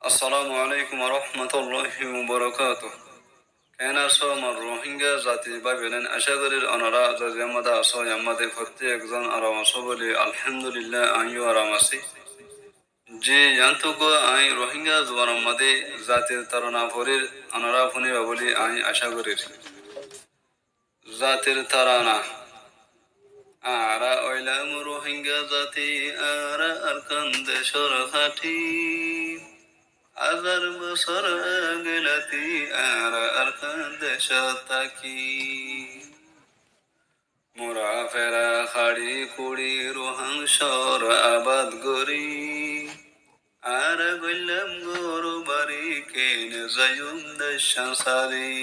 আসসালামু আলাইকুম রহমতুল্লাহি ওবরাকাতুহ। কেন আছো আমার রোহিঙ্গা জাতি ভাই বেলেন আশা করি অনারা জামাদা আছো আমাদের প্রত্যেক একজন আরাম আছো বলে আলহামদুলিল্লাহ আমিও আরাম আছি। যে জানতুকো আই রোহিঙ্গা জোয়ার আমাদের জাতির তারা ভরির অনারা ফোনে বলি আমি আশা করি জাতির তারানা আরা ওইলাম রোহিঙ্গা জাতি আরা আরকান দেশর খাটি হাজার বছর গেলাতি আর আরকান দেশ তাকি মোরা ফেরা খাড়ি কুড়ি রোহাংসর আবাদ গরি আর গইলাম গরু বাড়ি কেন যায়ুম দেশান সারি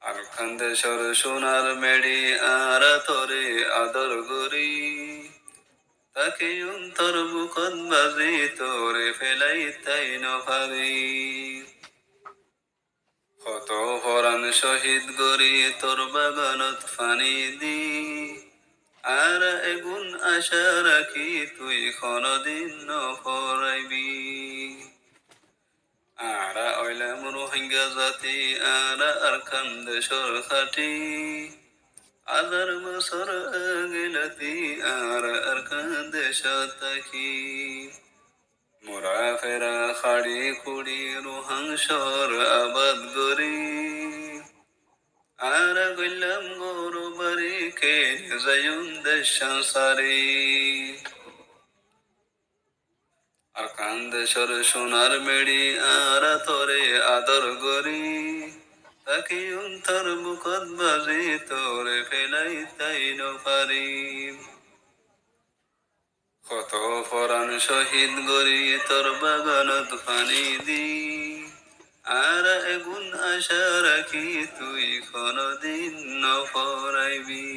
আরকান দেশর সোনার মেড়ি আর তরে আদর গরি তাকে অন্তর বুকত বাজি তোরে ফেলাই তাই নভারি কত হরান শহীদ গরি তোর বাগানত ফানি দি আর এগুন আশা রাখি তুই কোনদিন নফরাইবি আরা অইলাম রোহিঙ্গা জাতি আরা আরকান দেশর খাটি হাজার বছর গেলাতি আর আরকান দেশ তাকি মোরা ফেরা খাড়ি কুড়ি রোহাংসর আবাদ গরি আর গইলাম গরু বাড়ি কে যায়ুম দেশান সারি আর কান্দেশর সোনার মেড়ি আর তরে আদর গরি তাকে অন্তর বুকত বাজি তোরে ফেলাই তাই নপারি কত পরাণ শহীদ গরি তোর বাগানত পানি দি আর এগুন আশা রাখি তুই কোনদিন নফরাইবি।